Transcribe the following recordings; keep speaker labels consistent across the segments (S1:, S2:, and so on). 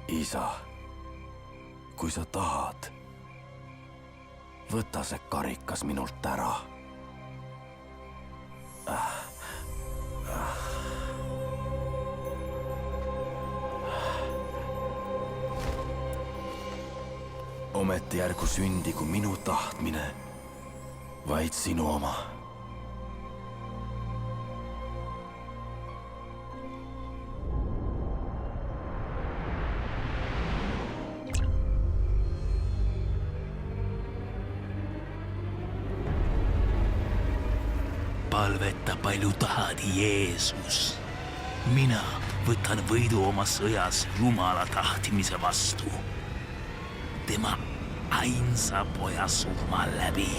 S1: Isa, kui sa tahad, võta see karikas minult ära. Ometi ärgu sündigu minu tahtmine, vaid sinu oma.
S2: Palveta palju tahad, Jeesus. Mina võtan võidu oma sõjas Jumala tahtmise vastu. Tema ainsa poja surma läbi.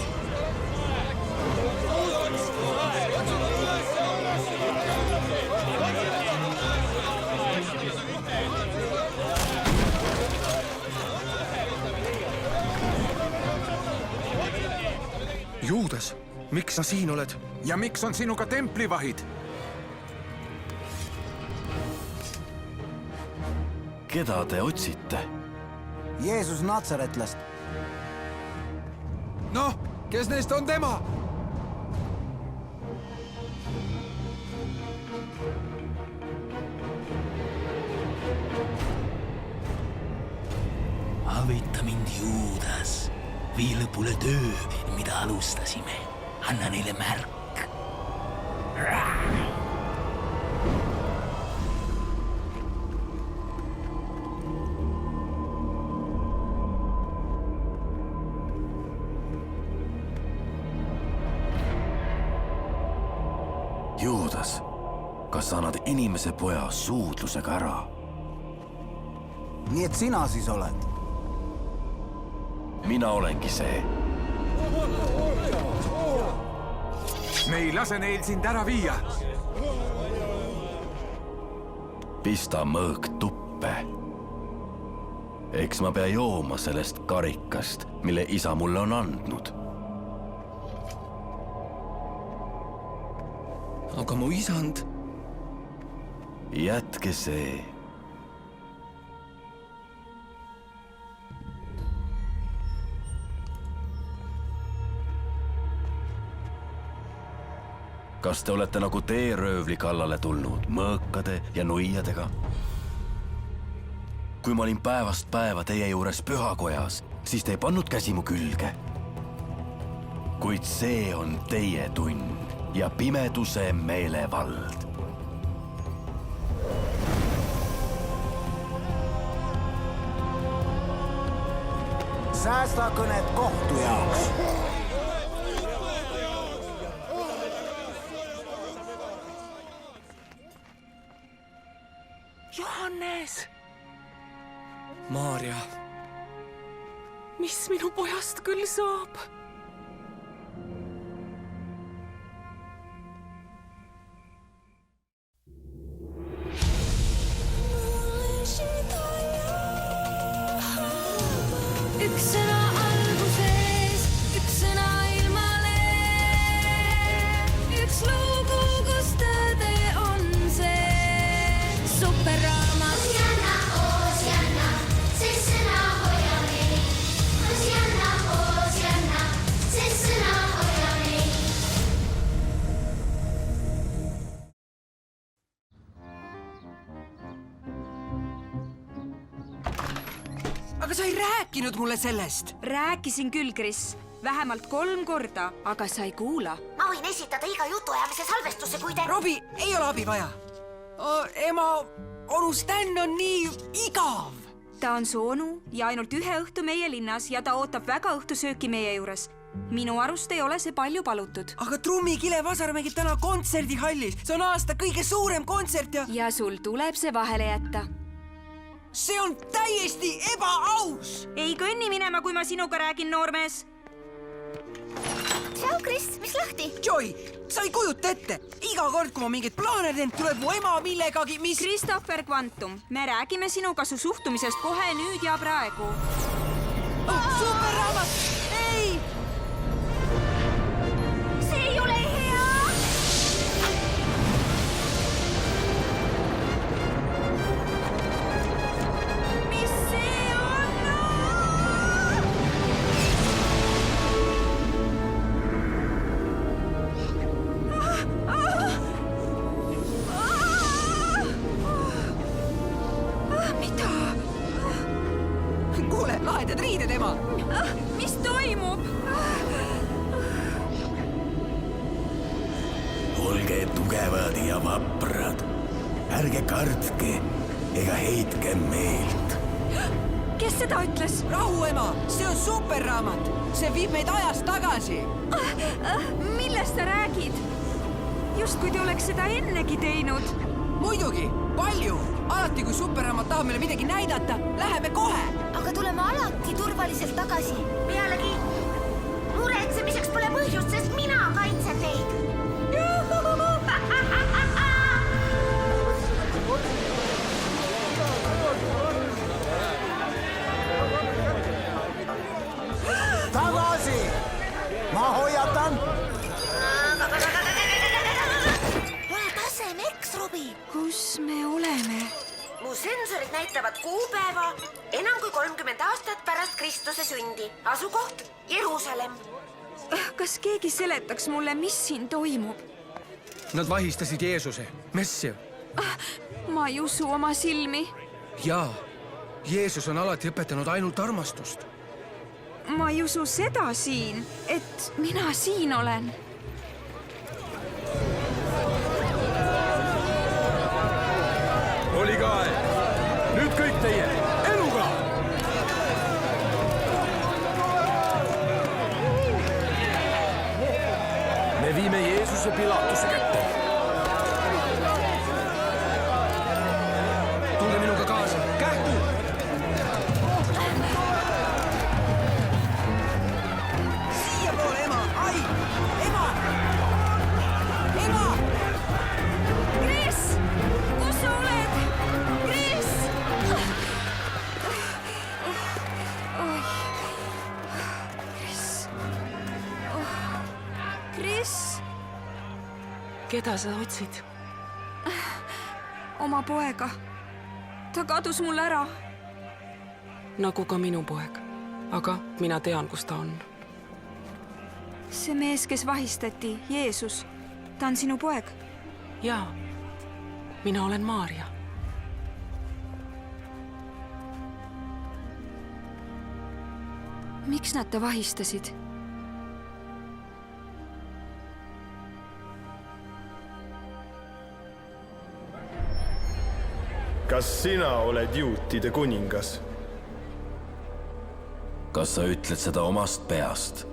S3: Juudas, miks sa siin oled? Ja miks on sinuga templivahid?
S1: Keda te otsite?
S4: Jeesus Natsaretlast.
S3: Noh, kes neist on tema?
S2: Avita mind, Juudas. Vii lõpule töö, mida alustasime. Anna neile märk.
S1: Juudas, kas sa annad inimese poja suudlusega ära?
S4: Nii et sina siis oled?
S1: Mina olengi see.
S3: Me ei lase neil sind ära viia.
S1: Pista mõõk tuppe. Eks ma pea jooma sellest karikast, mille isa mulle on andnud.
S3: Aga mu isand?
S1: Jätke see. Kas te olete nagu teeröövli kallale tulnud mõõkade ja nuiadega? Kui ma olin päevast päeva teie juures pühakojas, siis te ei pannud käsi mu külge. Kuid see on teie tund ja pimeduse meelevald.
S4: Säästa kõned kohtu jaoks.
S5: Johannes!
S3: Maarja.
S5: Mis minu pojast küll saab?
S6: Üks sõna alguses, üks sõna ilmale. Üks lugu, kus tõde on see superraamat. Oosianna, see sõna hoia meid. Oosianna, see sõna hoia meid.
S7: Aga sa ei rääkinud mulle sellest.
S8: Rääkisin küll, Chris. Vähemalt 3 korda, aga sa ei kuula.
S9: Ma võin esitada iga jutuajamise salvestusse, kui te...
S7: Robi, ei ole abi vaja. Ema, onu Stan on nii igav.
S8: Ta on su onu ja ainult 1 õhtu meie linnas ja ta ootab väga õhtusööki meie juures. Minu arust ei ole see palju palutud.
S7: Aga Trummikile Vasar mängib täna kontserdihallis. See on aasta kõige suurem kontsert
S8: ja sul tuleb see vahele jätta.
S7: See on täiesti ebaaus!
S8: Ei kõnni minema, kui ma sinuga räägin, noormees.
S9: Tšau, Chris, mis lahti?
S7: Joy, sa ei kujuta ette. Iga kord, kui ma mingit plaane teen, tuleb mu ema millegagi, mis...
S8: Christopher Quantum, me räägime sinuga su suhtumisest kohe nüüd ja praegu.
S7: Superraamat! Ei! näided, ema?
S8: mis toimub?
S2: olge tugevad ja vaprad. ärge kartke ega heitke meelt.
S8: kes seda ütles?
S7: Rahu, ema, see on superraamat. See viib meid ajas tagasi.
S8: millest sa räägid? justkui te oleks seda ennegi teinud.
S7: Muidugi, palju. Alati, kui superraamat tahab meile midagi näidata, läheme kohe.
S9: aga tuleme alati turvaliselt tagasi. pealegi muretsemiseks pole põhjust, sest mina kaitsen teid.
S4: Tagasi! Ma hoiatan!
S9: ole tasemeks, Robi.
S8: kus me oleme?
S9: mu sensorid näitavad kuupäeva enam kui 30 aastat pärast Kristuse sündi. asukoht Jeruusalemm.
S8: kas keegi seletaks mulle, mis siin toimub?
S3: Nad vahistasid Jeesuse, Messia.
S8: ma ei usu oma silmi.
S3: Jaa, Jeesus on alati õpetanud ainult armastust.
S8: ma ei usu seda siin, et mina siin olen.
S3: Oli ka aeg. Nüüd kõik teie eluga! Me viime Jeesuse Pilatuse kätte. Tulge minuga kaasa. Kähku!
S7: Siiapoole, ema. Ai, ema! Ema!
S8: Kris, kus sa oled? Kris! Kris!
S5: keda sa otsid?
S8: Oma poega. ta kadus mul ära.
S5: nagu ka minu poeg. aga mina tean, kus ta on.
S8: see mees, kes vahistati, Jeesus, ta on sinu poeg.
S5: jaa, mina olen Maarja.
S8: miks nad ta vahistasid?
S10: kas sina oled juutide kuningas?
S1: kas sa ütled seda omast peast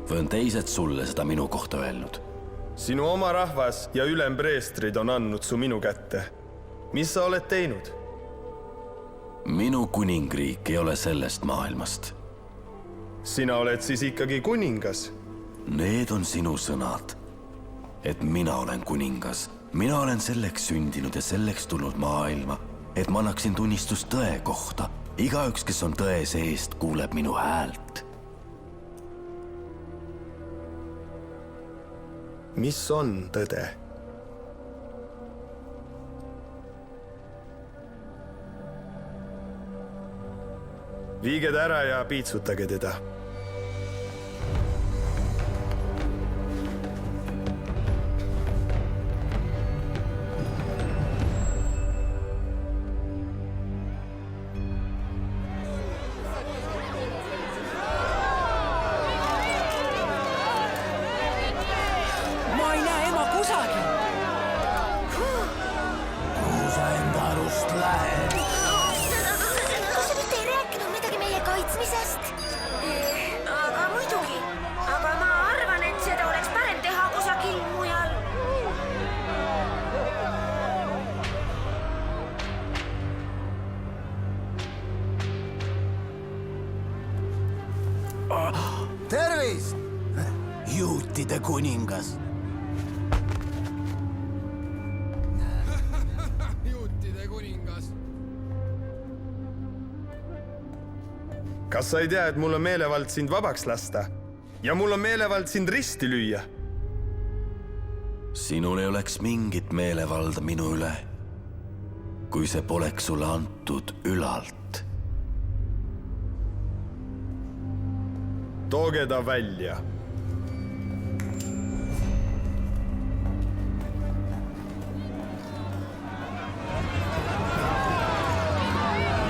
S1: või on teised sulle seda minu kohta öelnud?
S10: sinu oma rahvas ja ülempreestrid on andnud su minu kätte. mis sa oled teinud?
S1: minu kuningriik ei ole sellest maailmast.
S10: sina oled siis ikkagi kuningas?
S1: Need on sinu sõnad, et mina olen kuningas. mina olen selleks sündinud ja selleks tulnud maailma, et ma annaksin tunnistust tõe kohta. igaüks, kes on tõe seest, kuuleb minu häält.
S10: mis on tõde? viige ta ära ja piitsutage teda.
S7: Ma ei näe ema kusagil.
S4: Kuhu sa enda arust lähed?
S9: kas sa nüüd ei rääkinud midagi meie kaitsmisest? aga muidugi. aga ma arvan, et seda oleks parem teha kusagil mujal.
S4: Tervist! Juutide kuningas.
S3: Juutide kuningas.
S10: kas sa ei tea, et mul on meelevald sind vabaks lasta? ja mul on meelevald sind risti lüüa.
S1: sinul ei oleks mingit meelevalda minu üle, kui see poleks sulle antud ülalt.
S10: tooge ta välja.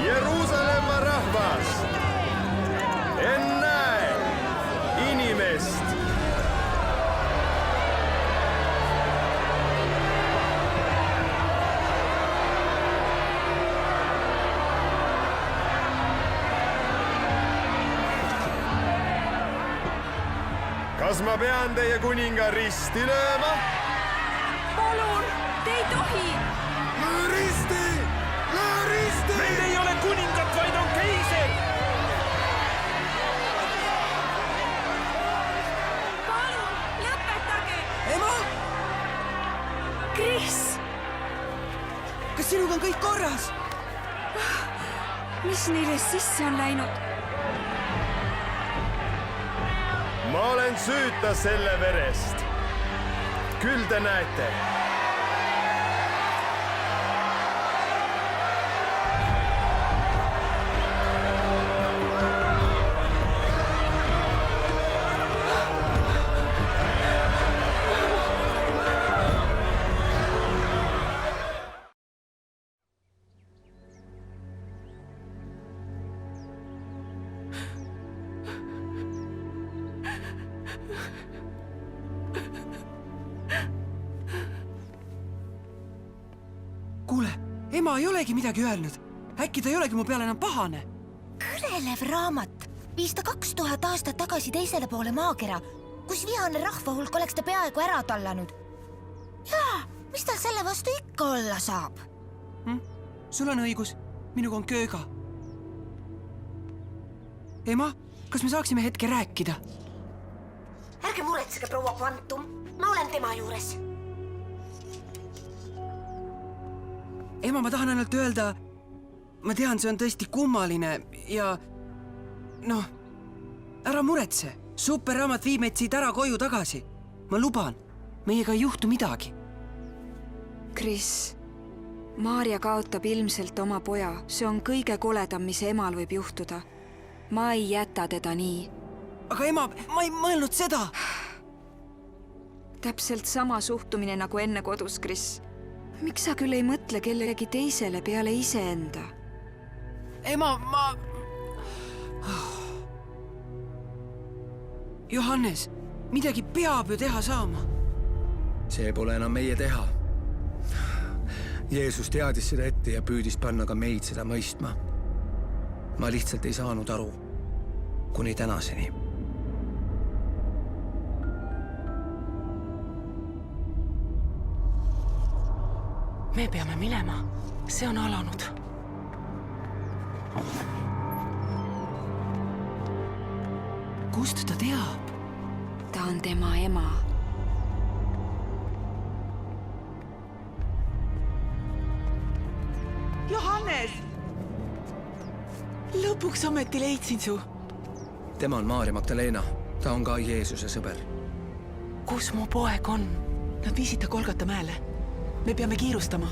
S10: Jeruusalemma rahvas! kas ma pean teie kuninga risti lööma?
S8: palun, te ei tohi.
S3: löö risti! löö risti!
S2: Meil ei ole kuningat, vaid on keiser!
S8: palun, lõpetage.
S7: ema,
S8: Kris,
S7: kas sinuga on kõik korras?
S8: mis neile sisse on läinud?
S10: Ma olen süüta selle verest. Küll te näete.
S7: kuule, ema ei olegi midagi öelnud. Äkki ta ei olegi mu peale enam pahane?
S9: kõnelev raamat viis ta 2000 aastat tagasi teisele poole maakera, kus vihane rahvahulk oleks ta peaaegu ära tallanud. jaa, mis tal selle vastu ikka olla saab?
S7: Sul on õigus, minuga on kööga. Ema, kas me saaksime hetke rääkida?
S9: ärge muretsege, proua Quantum, ma olen tema juures.
S7: Ema, ma tahan ainult öelda, ma tean, see on tõesti kummaline ja noh, ära muretse, superraamat viib meid siit ära koju tagasi. Ma luban, meiega ei juhtu midagi.
S8: Kris, Maarja kaotab ilmselt oma poja. See on kõige koledam, mis emal võib juhtuda. Ma ei jäta teda nii.
S7: Aga ema, ma ei mõelnud seda.
S8: Täpselt sama suhtumine nagu enne kodus, Kris. Miks sa küll ei mõtle kellegi teisele peale iseenda?
S7: Ema, ma... Johannes, midagi peab ju teha saama.
S11: See pole enam meie teha. Jeesus teadis seda ette ja püüdis panna ka meid seda mõistma. Ma lihtsalt ei saanud aru, kuni tänaseni.
S5: Me peame minema. See on alanud.
S7: Kust ta teab?
S8: Ta on tema ema.
S7: Johannes! Lõpuks ometi leidsin su.
S11: Tema on Maarja Magdalena. Ta on ka Jeesuse sõber.
S5: Kus mu poeg on?
S7: Nad viisid ta Golgata mäele. Me peame kiirustama.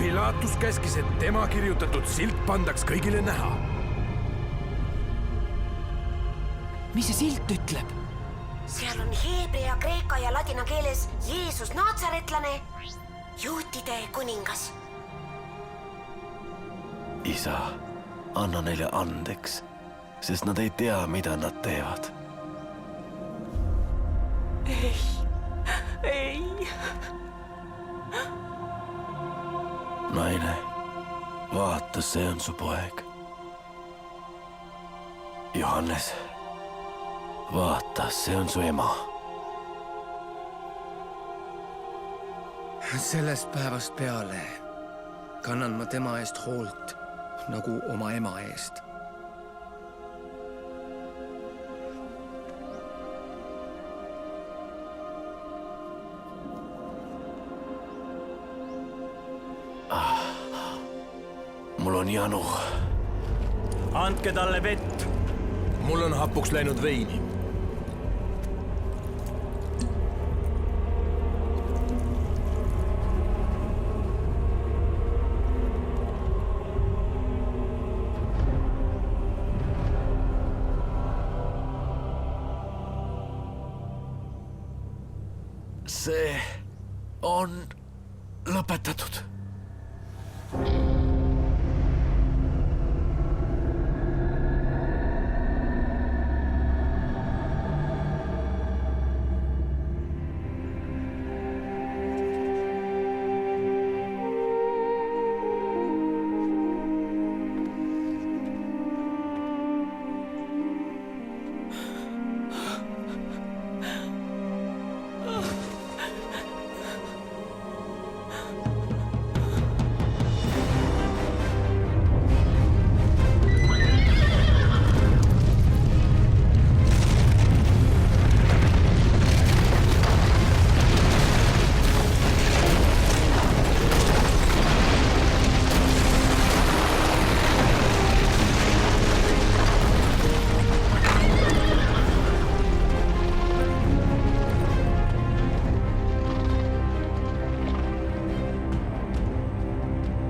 S3: Pilatus käskis, et tema kirjutatud silt pandaks kõigile näha.
S7: Mis see silt ütleb?
S9: seal on heebrea, kreeka ja ladina keeles Jeesus Naatsaretlane, juutide kuningas.
S1: Isa, anna neile andeks, sest nad ei tea, mida nad teevad.
S5: ei.
S1: Naine, vaata, see on su poeg. Johannes, vaata, see on su ema.
S11: Sellest päevast peale kannan ma tema eest hoolt nagu oma ema eest.
S1: Mul on janu.
S3: Andke talle vett. Mul on hapuks läinud veini.
S1: See on lõpetatud.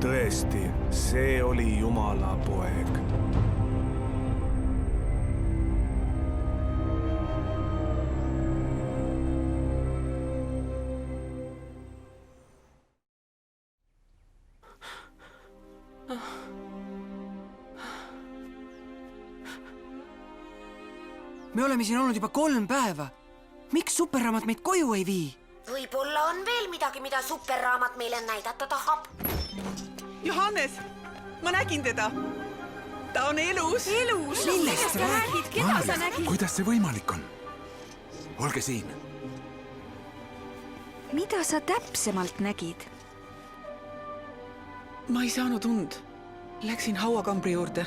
S3: Tõesti, see oli Jumala poeg.
S7: Me oleme siin olnud juba 3 päeva. Miks superraamat meid koju ei vii?
S9: Võib-olla on veel midagi, mida superraamat meile näidata tahab.
S12: Johannes, ma nägin teda. Ta on elus.
S7: Elus? Millest räägid?
S12: Keda sa nägid?
S3: Kuidas see võimalik on? Olge siin.
S8: Mida sa täpsemalt nägid?
S12: Ma ei saanud und. Läksin hauakambri juurde.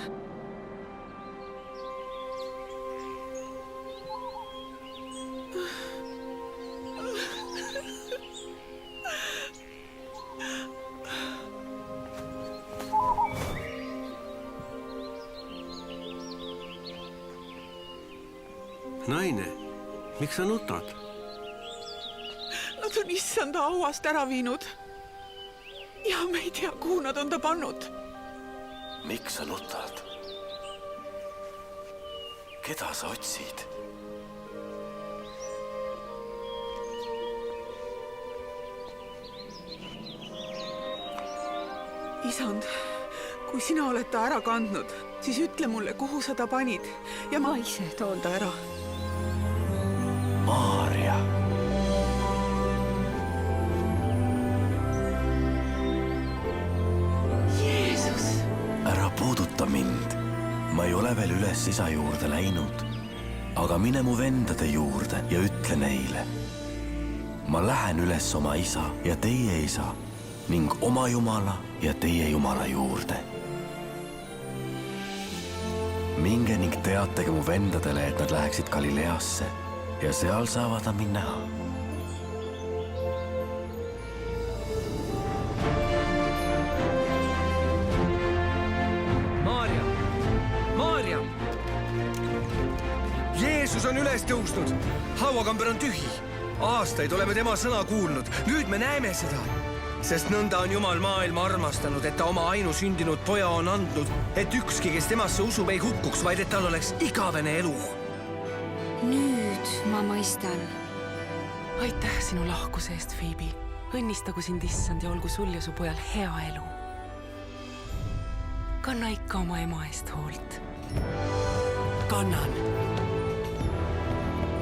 S13: Naine, miks sa nutad?
S12: Nad on issanda hauast ära viinud. Ja me ei tea, kuhu nad on ta pannud.
S1: Miks sa nutad? Keda sa otsid?
S12: Isand, kui sina oled ta ära kandnud, siis ütle mulle, kuhu sa ta panid ja ma ise toon ta ära.
S1: Maarja.
S12: Jeesus!
S1: Ära puuduta mind. Ma ei ole veel üles isa juurde läinud. Aga mine mu vendade juurde ja ütle neile. Ma lähen üles oma isa ja teie isa ning oma Jumala ja teie Jumala juurde. Minge ning teatage mu vendadele, et nad läheksid Galileasse ja seal saavad nad mind näha.
S11: Maarja! Maarja! Jeesus on üles tõusnud. Hauakamber on tühi. Aastaid oleme tema sõna kuulnud. Nüüd me näeme seda. Sest nõnda on Jumal maailma armastanud, et ta oma ainusündinud poja on andnud, et ükski, kes temasse usub, ei hukkuks, vaid et tal oleks igavene elu.
S8: Nüüd ma mõistan.
S5: aitäh sinu lahkuse eest, Phoebe. Õnnistagu sind issand ja olgu sul ja su pojal hea elu. Kanna ikka oma ema eest hoolt.
S7: Kannan.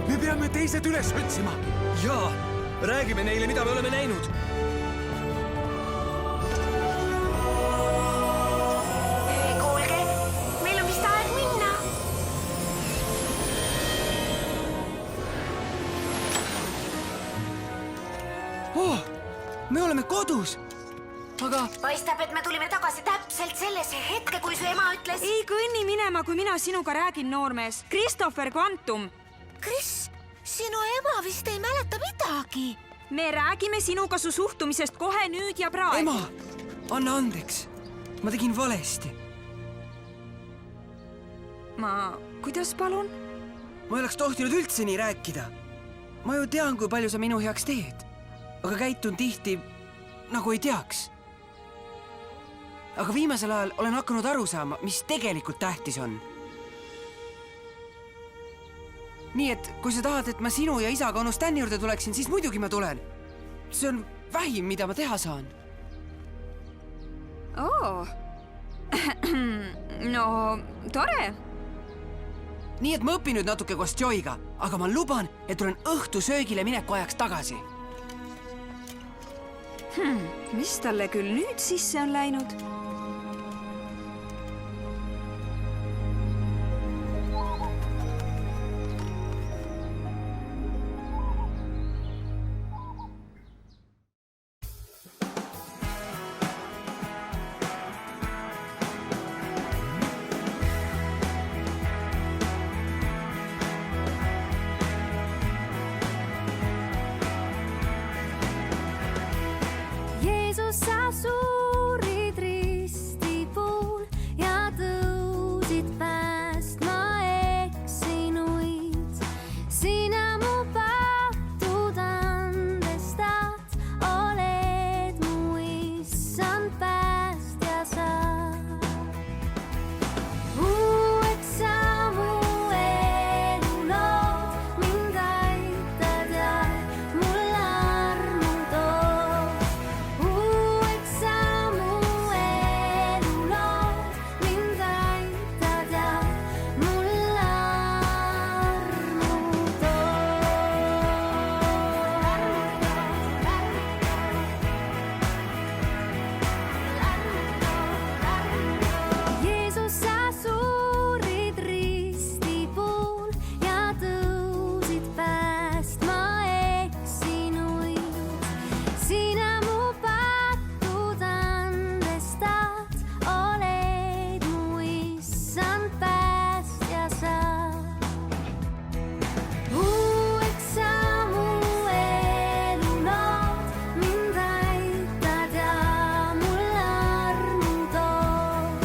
S3: Me peame teised üles otsima.
S11: Jaa, räägime neile, mida me oleme näinud.
S9: Kuulge, meil on vist aeg minna.
S7: Me oleme kodus. Aga...
S9: Paistab, et me tulime tagasi täpselt sellesse hetke, kui su ema ütles...
S8: Ei kõnni minema, kui mina sinuga räägin, noormees. Christopher Quantum.
S9: Chris, sinu ema vist ei mäleta midagi.
S8: Me räägime sinuga su suhtumisest kohe nüüd ja praegu.
S7: Ema, anna andeks. Ma tegin valesti.
S8: Kuidas palun?
S7: Ma ei oleks tohtinud üldse nii rääkida. Ma ju tean, kui palju sa minu heaks teed. Aga käitun tihti, nagu ei teaks. Aga viimasel ajal olen hakanud aru saama, mis tegelikult tähtis on. Nii et kui sa tahad, et ma sinu ja isaga onu Stani juurde tuleksin, siis muidugi ma tulen. See on vähim, mida ma teha saan.
S8: No, tore.
S7: Nii et ma õpin nüüd natuke koos Joyga, aga ma luban, et tulen õhtu söögile mineku ajaks tagasi.
S8: Mis talle küll nüüd sisse on läinud?
S6: Jeesus, sa suurid risti puul ja tõusid päästma eksinuid. Sina mu patud andestad, oled mu issand päästja sa. Uueks sa mu elu lood, mind aitad ja mul armu tood. Uueks sa mu elu lood, mind aitad ja mul armu tood. Jeesus, sa suurid risti puul ja tõusid päästma eksinuid. Sina mu patud andestad, oled mu issand päästja sa. Uueks sa mu elu lood, mind aitad ja mul armu tood.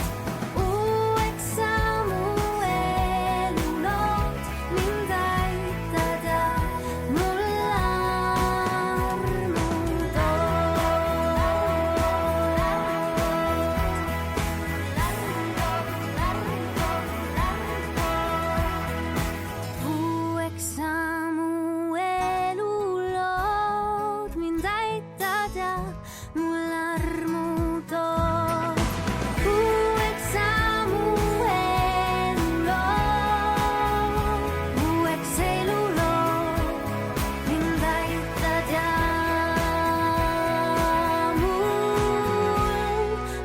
S6: Uueks sa mu elu lood, mind aitad ja mul armu tood. Uueks sa mu elu lood, mind aitad ja mul armu tood. Uueks sa mu elu lood, uueks elu lood, mind aitad ja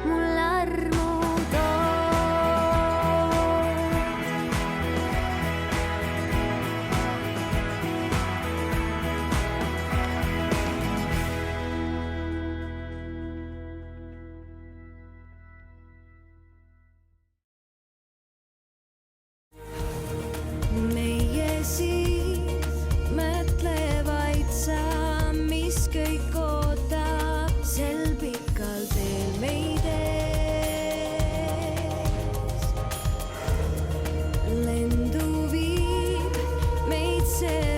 S6: mul armu meie siis mõtlevaid sa, mis kõik ootab sel pikal teel meid ees. Lendu viib meid see